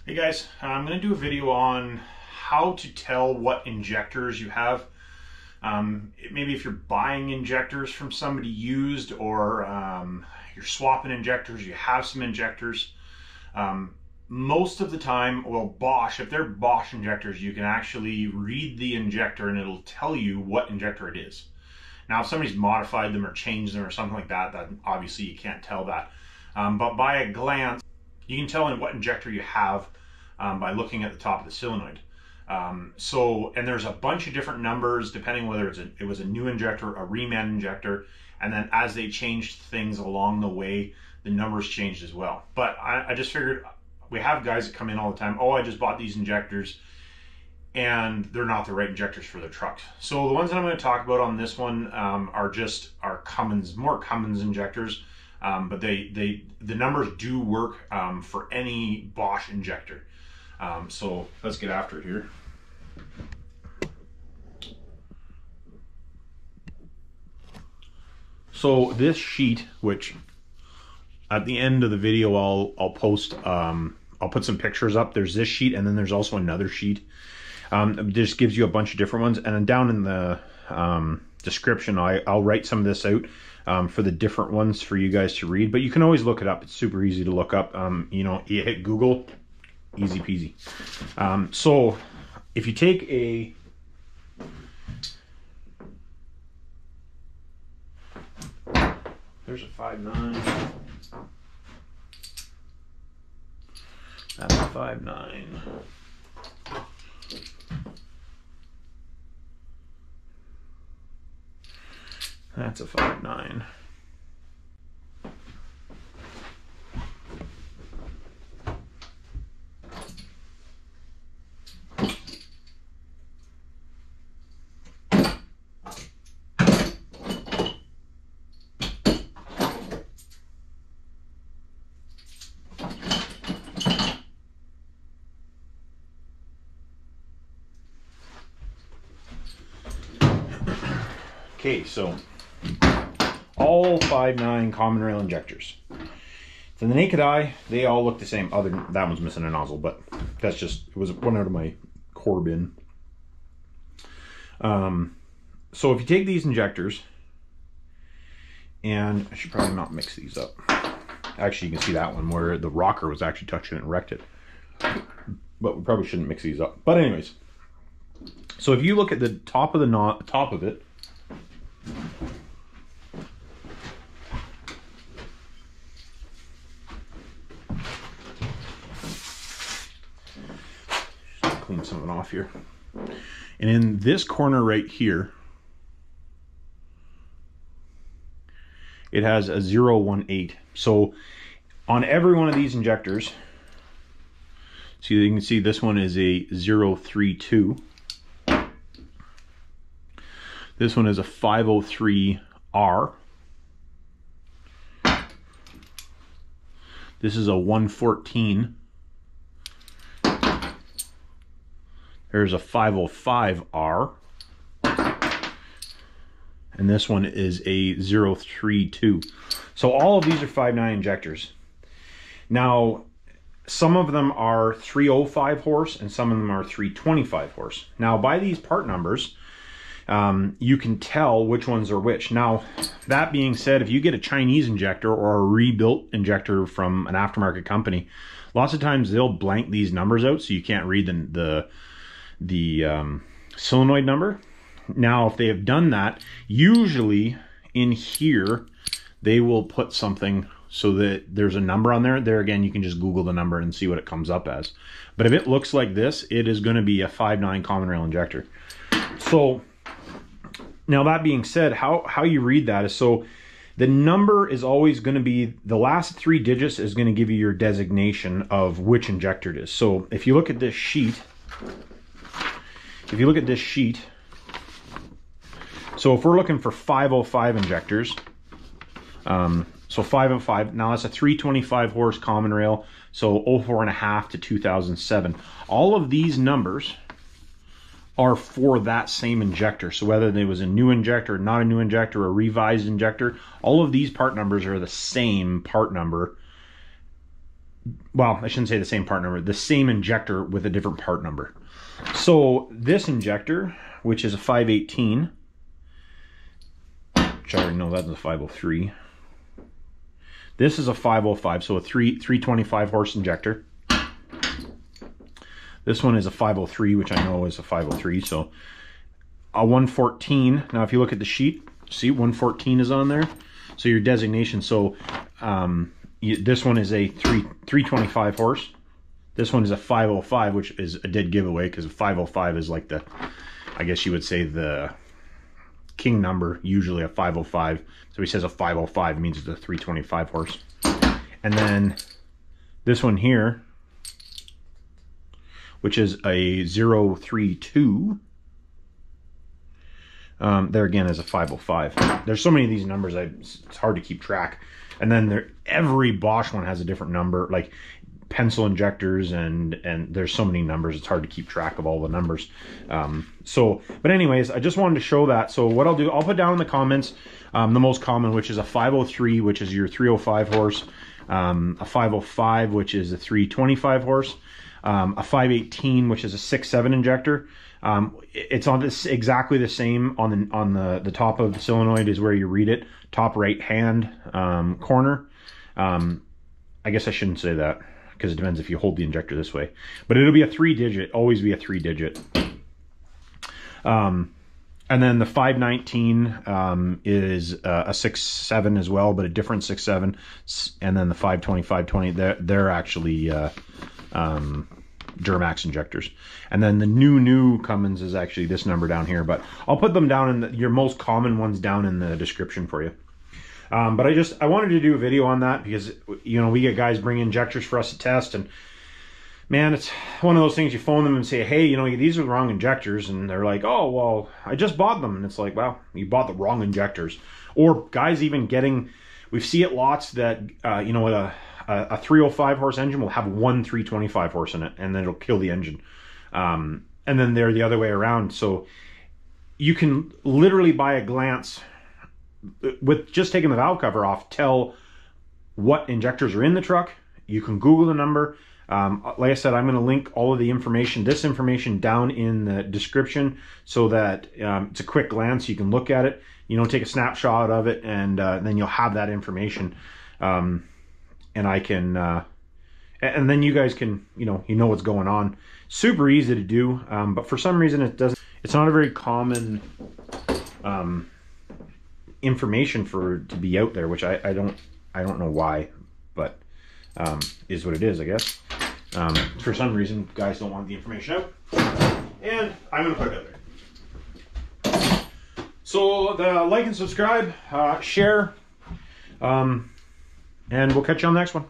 Hey guys, I'm going to do a video on how to tell what injectors you have. Maybe if you're buying injectors from somebody used, or you're swapping injectors, you have some injectors. Most of the time, well, Bosch, if they're Bosch injectors, you can actually read the injector and it'll tell you what injector it is. Now, if somebody's modified them or changed them or something like that, then obviously you can't tell that. But by a glance, you can tell in what injector you have by looking at the top of the solenoid. And there's a bunch of different numbers depending whether it was a new injector, a reman injector, and then as they changed things along the way, the numbers changed as well. But I just figured, we have guys that come in all the time, oh, I just bought these injectors, and they're not the right injectors for their trucks. So the ones that I'm going to talk about on this one are Cummins, more Cummins injectors. But the numbers do work for any Bosch injector. So let's get after it here. So this sheet, which at the end of the video I'll post, I'll put some pictures up. There's this sheet, and then there's also another sheet. This gives you a bunch of different ones, and then down in the description I'll write some of this out for the different ones for you guys to read, but you can always look it up. It's super easy to look up. You know, you hit Google, easy peasy. So if you take there's a 5.9, that's a 5.9. That's a 5.9. Okay, so all 5.9 common rail injectors. To the naked eye, they all look the same. Other than that one's missing a nozzle, but that's just, it was one out of my core bin. So if you take these injectors, and I should probably not mix these up. Actually, you can see that one where the rocker was actually touching it and wrecked it. But we probably shouldn't mix these up. But anyways, so if you look at the top of it, clean something off here. And in this corner right here, it has a 018. So on every one of these injectors, so you can see this one is a 032. This one is a 503R. This is a 114. There's a 505R. And this one is a 032. So all of these are 5.9 injectors. Now, some of them are 305 horse and some of them are 325 horse. Now, by these part numbers, you can tell which ones are which. Now, that being said, if you get a Chinese injector or a rebuilt injector from an aftermarket company, lots of times they'll blank these numbers out so you can't read the solenoid number. Now, if they have done that, usually in here they will put something so that there's a number on there. There again, you can just Google the number and see what it comes up as. But if it looks like this, it is going to be a 5.9 common rail injector. So now, that being said, how you read that is, so the number is always going to be, the last 3 digits is going to give you your designation of which injector it is. So if you look at this sheet, so if we're looking for 505 injectors, so 505, now that's a 325 horse common rail, so 04.5 to 2007. All of these numbers are for that same injector. So whether it was a new injector, not a new injector, a revised injector, all of these part numbers are the same part number well, I shouldn't say the same part number, the same injector with a different part number. So this injector, which is a 518, which I already know that's a 503. This is a 505, so a 325 horse injector. This one is a 503, which I know is a 503, so a 114. Now if you look at the sheet, see 114 is on there. So your designation, so this one is a 325 horse. This one is a 505, which is a dead giveaway because 505 is like the, I guess you would say the king number, usually a 505. So he says a 505 means it's a 325 horse. And then this one here, which is a 032. There again is a 505. There's so many of these numbers, it's hard to keep track. And then every Bosch one has a different number, like pencil injectors, and there's so many numbers, it's hard to keep track of all the numbers. But anyways, I just wanted to show that. So what I'll do, I'll put down in the comments the most common, which is a 503, which is your 305 horse, a 505, which is a 325 horse, a 518, which is a 6.7 injector. It's on this exactly the same on the top of the solenoid is where you read it, top right hand corner. I guess I shouldn't say that because it depends if you hold the injector this way, but it'll be a 3-digit, always be a 3-digit. And then the 519 is a 6.7 as well, but a different 6.7. And then the 520, 520, they're actually Duramax injectors. And then the new Cummins is actually this number down here, but I'll put them down in your most common ones down in the description for you. But I wanted to do a video on that because, you know, we get guys bring injectors for us to test, and man, it's one of those things you phone them and say, hey, you know, these are the wrong injectors, and they're like, oh, well, I just bought them. And it's like, well, you bought the wrong injectors. Or guys even getting, we see it lots that, you know, with a 305 horse engine will have one 325 horse in it, and then it'll kill the engine. And then they're the other way around. So you can literally by a glance, with just taking the valve cover off, tell what injectors are in the truck. You can Google the number. Like I said, I'm going to link all of the information, this information, down in the description so that it's a quick glance. You can look at it, you know, take a snapshot of it, and then you'll have that information. And I can, and then you guys can, you know what's going on. Super easy to do, but for some reason it's not a very common information to be out there, which I don't know why, but is what it is, I guess. For some reason, guys don't want the information out, and I'm gonna put it out there. So like and subscribe, share, and we'll catch you on the next one.